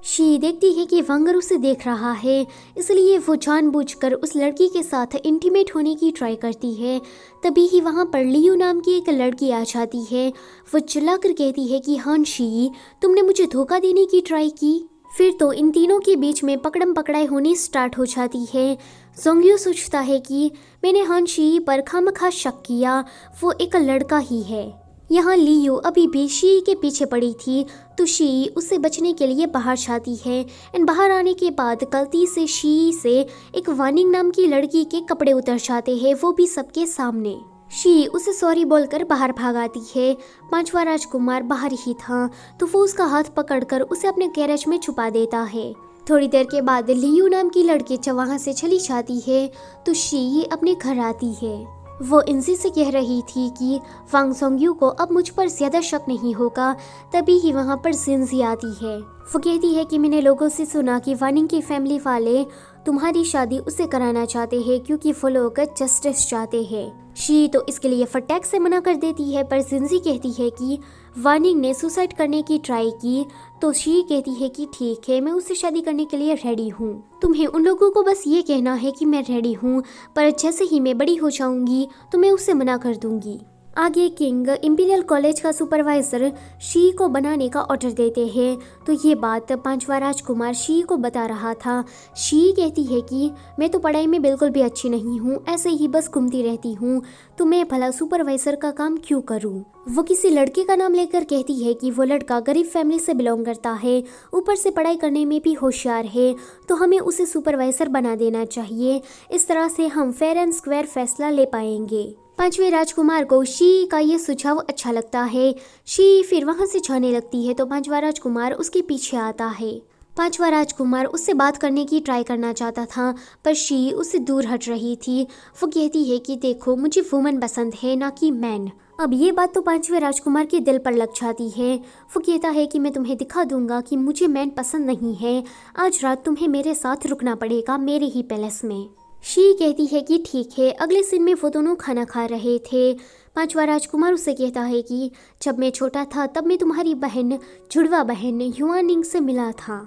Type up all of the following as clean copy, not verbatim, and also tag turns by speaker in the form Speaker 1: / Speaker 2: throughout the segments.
Speaker 1: She देखती है कि वांगर उसे देख रहा है, इसलिए वो जानबूझकर उस लड़की के साथ इंटीमेट होने की ट्राई करती है। तभी ही वहाँ पर लियू नाम की एक लड़की आ जाती है। वो चिल्लाकर कहती है कि हान शी, तुमने मुझे धोखा देने की ट्राई की। फिर तो इन तीनों के बीच में पकड़म पकड़ाई होनी स्टार्ट हो जाती है। जोंग्यू सोचता है कि मैंने हान शी पर खामखा शक किया, वो एक लड़का ही है। यहाँ लियू अभी भी शी के पीछे पड़ी थी, तो शी उससे बचने के लिए बाहर जाती है। एंड बाहर आने के बाद गलती से शी से एक वानिंग नाम की लड़की के कपड़े उतर जाते हैं, वो भी सबके सामने। शी उसे सॉरी बोलकर बाहर भाग आती है। पांचवा राजकुमार बाहर ही था, तो वो उसका हाथ पकड़कर उसे अपने गैरेज में छुपा देता है। थोड़ी देर के बाद लियू नाम की लड़की जब वहाँ से चली जाती है, तो शी अपने घर आती है। वो इंजी से कह रही थी कि वांग जोंग्यू को अब मुझ पर ज्यादा शक नहीं होगा। तभी ही वहाँ पर जिनजी आती है। वो कहती है कि मैंने लोगों से सुना कि वानिंग की फैमिली वाले तुम्हारी शादी उससे कराना चाहते हैं, क्योंकि वो लोग जस्टिस चाहते हैं। शी तो इसके लिए फटाक से मना कर देती है, पर जिनजी कहती है कि वानिंग ने सुसाइड करने की ट्राई की। तो शी कहती है कि ठीक है, मैं उससे शादी करने के लिए रेडी हूँ। तुम्हें उन लोगों को बस ये कहना है कि मैं रेडी हूँ, पर जैसे ही मैं बड़ी हो जाऊंगी तो मैं उससे मना कर दूंगी। आगे किंग इंपीरियल कॉलेज का सुपरवाइजर शी को बनाने का ऑर्डर देते हैं। तो ये बात पांचवा राजकुमार शी को बता रहा था। शी कहती है कि मैं तो पढ़ाई में बिल्कुल भी अच्छी नहीं हूँ, ऐसे ही बस घूमती रहती हूँ, तो मैं भला सुपरवाइजर का काम क्यों करूँ। वो किसी लड़के का नाम लेकर कहती है कि वो लड़का गरीब फैमिली से बिलोंग करता है, ऊपर से पढ़ाई करने में भी होशियार है, तो हमें उसे सुपरवाइजर बना देना चाहिए। इस तरह से हम फेयर एंड स्क्वायर फैसला ले पाएंगे। पांचवें राजकुमार को शी का ये सुझाव अच्छा लगता है। शी फिर वहां से जाने लगती है, तो पांचवा राजकुमार उसके पीछे आता है। पांचवा राजकुमार उससे बात करने की ट्राई करना चाहता था, पर शी उससे दूर हट रही थी। वो कहती है कि देखो, मुझे वुमन पसंद है, ना कि मैन। अब ये बात तो पांचवें राजकुमार के दिल पर लग जाती है। वो कहता है कि मैं तुम्हें दिखा दूंगा कि मुझे मैन पसंद नहीं है। आज रात तुम्हें मेरे साथ रुकना पड़ेगा, मेरे ही पैलेस में। शी कहती है कि ठीक है। अगले सीन में वो दोनों खाना खा रहे थे। पांचवा राजकुमार उससे कहता है कि जब मैं छोटा था तब मैं तुम्हारी बहन, जुड़वा बहन युआनिंग से मिला था।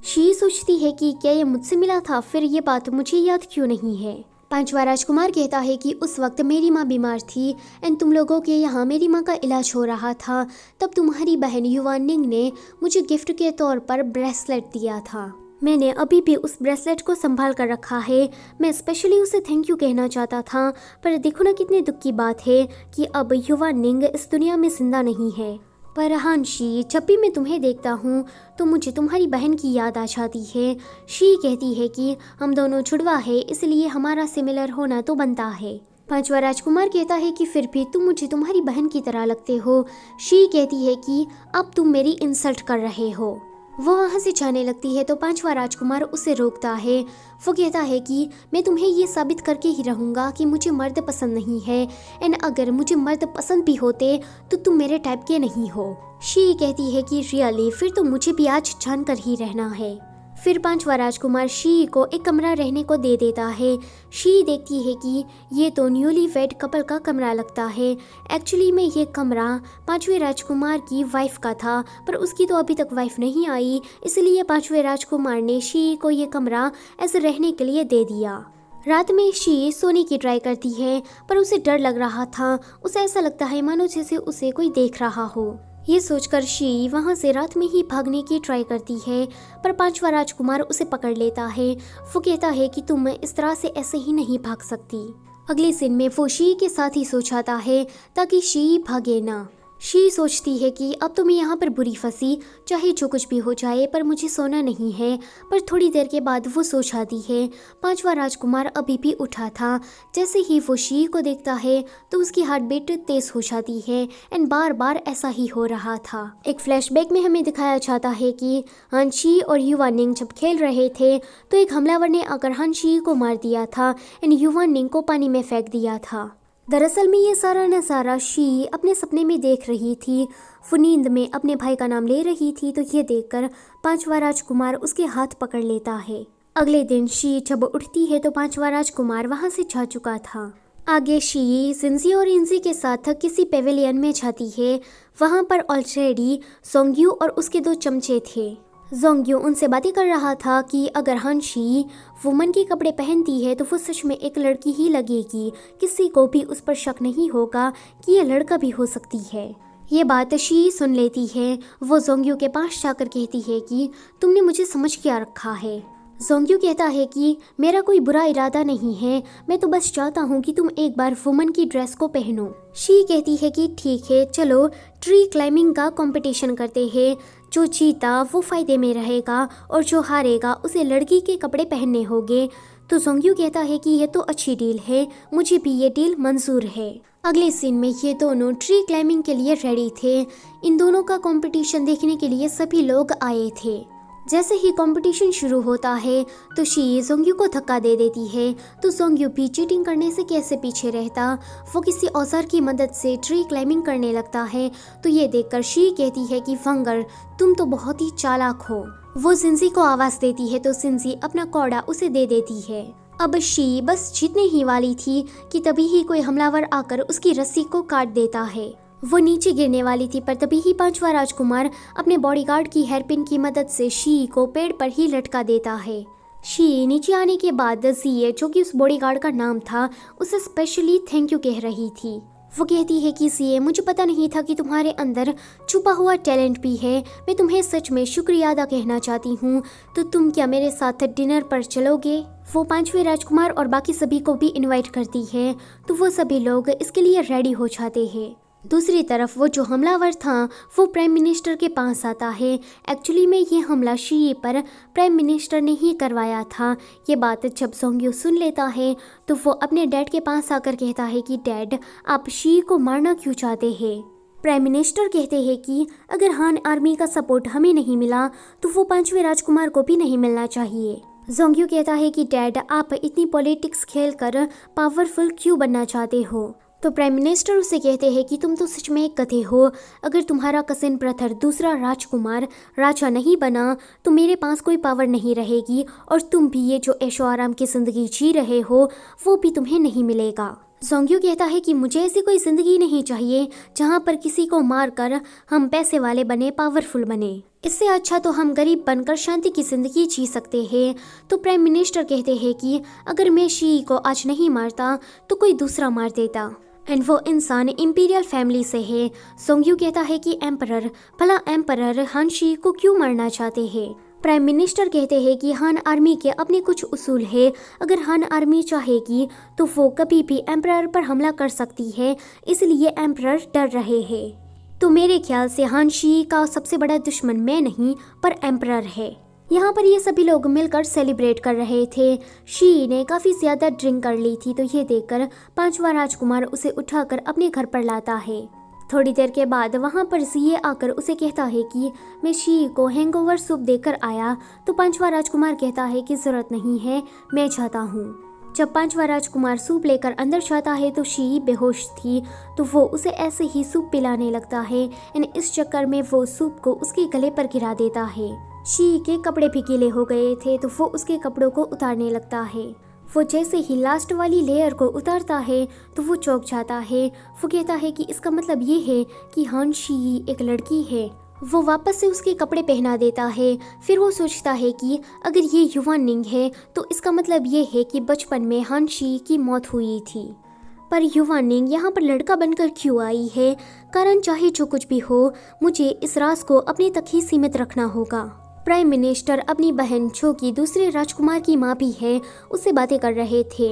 Speaker 1: शी सोचती है कि क्या ये मुझसे मिला था, फिर ये बात मुझे याद क्यों नहीं है। पांचवा राजकुमार कहता है कि उस वक्त मेरी माँ बीमार थी एंड तुम लोगों के यहाँ मेरी माँ का इलाज हो रहा था। तब तुम्हारी बहन युआनिंग ने मुझे गिफ्ट के तौर पर ब्रेसलेट दिया था। मैंने अभी भी उस ब्रेसलेट को संभाल कर रखा है। मैं स्पेशली उसे थैंक यू कहना चाहता था, पर देखो ना कितने दुख की बात है कि अब युआनिंग इस दुनिया में जिंदा नहीं है। पर हान शी, जब भी मैं तुम्हें देखता हूँ तो मुझे तुम्हारी बहन की याद आ जाती है। शी कहती है कि हम दोनों जुड़वा है, इसलिए हमारा सिमिलर होना तो बनता है। पांचवा राजकुमार कहता है कि फिर भी तुम मुझे तुम्हारी बहन की तरह लगते हो। शी कहती है कि अब तुम मेरी इंसल्ट कर रहे हो। वो वहाँ से जाने लगती है, तो पांचवा राजकुमार उसे रोकता है। वो कहता है कि मैं तुम्हें ये साबित करके ही रहूँगा कि मुझे मर्द पसंद नहीं है, एंड अगर मुझे मर्द पसंद भी होते तो तुम मेरे टाइप के नहीं हो। शी कहती है कि रियली, फिर तो मुझे भी आज जानकर ही रहना है। फिर पांचवा राजकुमार शी को एक कमरा रहने को दे देता है। शी देखती है कि ये तो न्यूली वेड कपल का कमरा लगता है। एक्चुअली में ये कमरा पांचवें राजकुमार की वाइफ का था, पर उसकी तो अभी तक वाइफ नहीं आई, इसलिए पांचवें राजकुमार ने शी को ये कमरा ऐसे रहने के लिए दे दिया। रात में शी सोने की ट्राई करती है, पर उसे डर लग रहा था। उसे ऐसा लगता है मानो जैसे उसे कोई देख रहा हो। ये सोचकर शी वहाँ से रात में ही भागने की ट्राई करती है, पर पांचवा राजकुमार उसे पकड़ लेता है। वो कहता है कि तुम इस तरह से ऐसे ही नहीं भाग सकती। अगले सीन में वो शी के साथ ही सो जाता है ताकि शी भागे ना। शी सोचती है कि अब तो मैं यहाँ पर बुरी फंसी, चाहे जो कुछ भी हो जाए, पर मुझे सोना नहीं है। पर थोड़ी देर के बाद वो सो जाती है। पांचवा राजकुमार अभी भी उठा था। जैसे ही वो शी को देखता है तो उसकी हार्ट बीट तेज हो जाती है, एंड बार बार ऐसा ही हो रहा था। एक फ्लैशबैक में हमें दिखाया जाता है कि हान शी और युआनिंग जब खेल रहे थे तो एक हमलावर ने आकर हान शी को मार दिया था एंड युआनिंग को पानी में फेंक दिया था। दरअसल में ये सारा नज़ारा शी अपने सपने में देख रही थी। वो नींद में अपने भाई का नाम ले रही थी, तो ये देखकर पांचवा राजकुमार उसके हाथ पकड़ लेता है। अगले दिन शी जब उठती है तो पांचवा राजकुमार वहाँ से जा चुका था। आगे शी जिनजी और इंजी के साथ किसी पेविलियन में जाती है। वहाँ पर ऑलरेडी जोंग्यू और उसके 2 चमचे थे। जोंग्यो उनसे बातें कर रहा था कि अगर हानशी वुमन के कपड़े पहनती है तो वो सच में एक लड़की ही लगेगी, किसी को भी उस पर शक नहीं होगा कि ये लड़का भी हो सकती है। ये बात शी सुन लेती है। वो जोंग्यो के पास जाकर कहती है कि तुमने मुझे समझ क्या रखा है। जोंग्यो कहता है कि मेरा कोई बुरा इरादा नहीं है, मैं तो बस चाहता हूँ कि तुम एक बार वुमन की ड्रेस को पहनो। शी कहती है कि ठीक है, चलो ट्री क्लाइंबिंग का कंपटीशन करते हैं, जो जीता वो फायदे में रहेगा और जो हारेगा उसे लड़की के कपड़े पहनने होंगे। तो जोंग्यो कहता है कि ये तो अच्छी डील है, मुझे भी ये डील मंजूर है। अगले सीन में ये दोनों ट्री क्लाइंबिंग के लिए रेडी थे। इन दोनों का कंपटीशन देखने के लिए सभी लोग आए थे। जैसे ही कंपटीशन शुरू होता है तो शी जोंग्यो को धक्का दे देती है, तो जोंग्यो भी चीटिंग करने से कैसे पीछे रहता, वो किसी औजार की मदद से ट्री क्लाइंबिंग करने लगता है। तो ये देखकर शी कहती है कि फंगर तुम तो बहुत ही चालाक हो। वो जिंजी को आवाज देती है तो जिंजी अपना कौड़ा उसे दे देती है। अब शी बस जीतने ही वाली थी कि तभी ही कोई हमलावर आकर उसकी रस्सी को काट देता है। वो नीचे गिरने वाली थी, पर तभी ही पांचवा राजकुमार अपने बॉडीगार्ड की हेयरपिन की मदद से शी को पेड़ पर ही लटका देता है। शी नीचे आने के बाद जिए, जो कि उस बॉडीगार्ड का नाम था, उसे स्पेशली थैंक यू कह रही थी। वो कहती है कि जिए, मुझे पता नहीं था कि तुम्हारे अंदर छुपा हुआ टैलेंट भी है, मैं तुम्हें सच में शुक्रिया अदा कहना चाहती हूँ। तो तुम क्या मेरे साथ डिनर पर चलोगे? वो पांचवें राजकुमार और बाकी सभी को भी इनवाइट करती है, तो वो सभी लोग इसके लिए रेडी हो जाते हैं। दूसरी तरफ वो जो हमलावर था वो प्राइम मिनिस्टर के पास आता है। एक्चुअली में ये हमला शी पर प्राइम मिनिस्टर ने ही करवाया था। ये बात जब जोंग्यो सुन लेता है तो वो अपने डैड के पास आकर कहता है कि डैड, आप शी को मारना क्यों चाहते हैं? प्राइम मिनिस्टर कहते हैं कि अगर हान आर्मी का सपोर्ट हमें नहीं मिला तो वो पांचवें राजकुमार को भी नहीं मिलना चाहिए। जोंग्यो कहता है कि डैड, आप इतनी पॉलिटिक्स खेलकर पावरफुल क्यों बनना चाहते हो? तो प्राइम मिनिस्टर उसे कहते हैं कि तुम तो सच में एक गधे हो। अगर तुम्हारा कजिन ब्रदर दूसरा राजकुमार राजा नहीं बना तो मेरे पास कोई पावर नहीं रहेगी, और तुम भी ये जो ऐशो आराम की जिंदगी जी रहे हो वो भी तुम्हें नहीं मिलेगा। जोंग्यो कहता है कि मुझे ऐसी कोई जिंदगी नहीं चाहिए जहाँ पर किसी को मारकर हम पैसे वाले बने, पावरफुल बने। इससे अच्छा तो हम गरीब बनकर शांति की जिंदगी जी सकते हैं। तो प्राइम मिनिस्टर कहते हैं कि अगर मैं शी को आज नहीं मारता तो कोई दूसरा मार देता, एंड वो इंसान इंपीरियल फैमिली से है। जोंग्यो कहता है कि एम्परर, भला एम्परर हानशी को क्यों मारना चाहते हैं? प्राइम मिनिस्टर कहते हैं कि हान आर्मी के अपने कुछ उसूल है, अगर हान आर्मी चाहेगी तो वो कभी भी एम्परर पर हमला कर सकती है, इसलिए एम्परर डर रहे हैं। तो मेरे ख्याल से हानशी का सबसे बड़ा दुश्मन मैं नहीं पर एम्परर है। यहाँ पर ये सभी लोग मिलकर सेलिब्रेट कर रहे थे। शी ने काफ़ी ज़्यादा ड्रिंक कर ली थी, तो ये देखकर पांचवा राजकुमार उसे उठाकर अपने घर पर लाता है। थोड़ी देर के बाद वहाँ पर जिए आकर उसे कहता है कि मैं शी को हैंगओवर सूप देकर आया। तो पांचवा राजकुमार कहता है कि ज़रूरत नहीं है, मैं जाता हूँ। जब पांचवा राजकुमार सूप लेकर अंदर जाता है तो शी बेहोश थी, तो वो उसे ऐसे ही सूप पिलाने लगता है, एंड इस चक्कर में वो सूप को उसके गले पर गिरा देता है। शी के कपड़े भी गीले हो गए थे, तो वो उसके कपड़ों को उतारने लगता है। वो जैसे ही लास्ट वाली लेयर को उतारता है तो वो चौंक जाता है। वो कहता है कि इसका मतलब ये है कि हानशी एक लड़की है। वो वापस से उसके कपड़े पहना देता है। फिर वो सोचता है कि अगर ये युवा निंग है तो इसका मतलब ये है कि बचपन में हानशी की मौत हुई थी। पर युवा निंग यहाँ पर लड़का बनकर क्यों आई है? कारण चाहे जो कुछ भी हो, मुझे इस राज को अपने तक ही सीमित रखना होगा। प्राइम मिनिस्टर अपनी बहन, जो कि दूसरे राजकुमार की माँ भी है, उससे बातें कर रहे थे।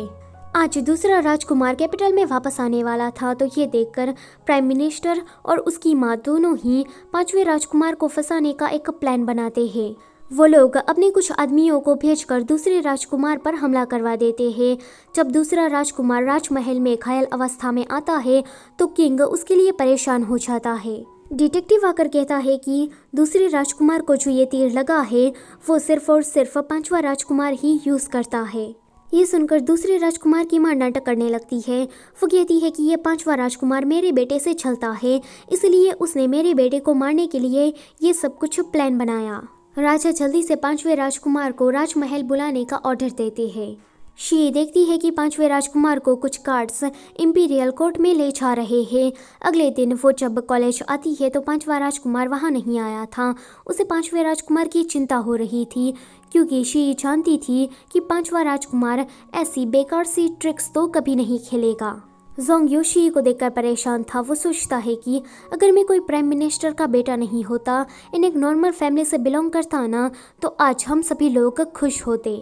Speaker 1: आज दूसरा राजकुमार कैपिटल में वापस आने वाला था, तो ये देखकर प्राइम मिनिस्टर और उसकी माँ दोनों ही पांचवें राजकुमार को फंसाने का एक प्लान बनाते हैं। वो लोग अपने कुछ आदमियों को भेजकर दूसरे राजकुमार पर हमला करवा देते हैं। जब दूसरा राजकुमार राजमहल में घायल अवस्था में आता है तो किंग उसके लिए परेशान हो जाता है। डिटेक्टिव आकर कहता है कि दूसरे राजकुमार को जो ये तीर लगा है वो सिर्फ और सिर्फ पांचवा राजकुमार ही यूज़ करता है। ये सुनकर दूसरे राजकुमार की मां नाटक करने लगती है। वो कहती है कि ये पांचवा राजकुमार मेरे बेटे से छलता है, इसलिए उसने मेरे बेटे को मारने के लिए ये सब कुछ प्लान बनाया। राजा जल्दी से पांचवें राजकुमार को राजमहल बुलाने का ऑर्डर देते हैं। शी देखती है कि पांचवें राजकुमार को कुछ कार्ड्स इंपीरियल कोर्ट में ले जा रहे हैं। अगले दिन वो जब कॉलेज आती है तो पांचवा राजकुमार वहाँ नहीं आया था। उसे पांचवें राजकुमार की चिंता हो रही थी क्योंकि शी जानती थी कि पांचवा राजकुमार ऐसी बेकार सी ट्रिक्स तो कभी नहीं खेलेगा। जोंग शी को देखकर परेशान था। वो सोचता है कि अगर मैं कोई प्राइम मिनिस्टर का बेटा नहीं होता, इन एक नॉर्मल फैमिली से बिलोंग करता ना, तो आज हम सभी लोग खुश होते।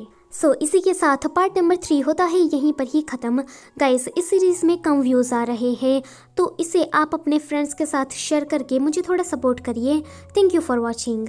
Speaker 1: इसी के साथ पार्ट नंबर 3 होता है यहीं पर ही ख़त्म। गाइस, इस सीरीज़ में कम व्यूज़ आ रहे हैं तो इसे आप अपने फ्रेंड्स के साथ शेयर करके मुझे थोड़ा सपोर्ट करिए। Thank you for watching.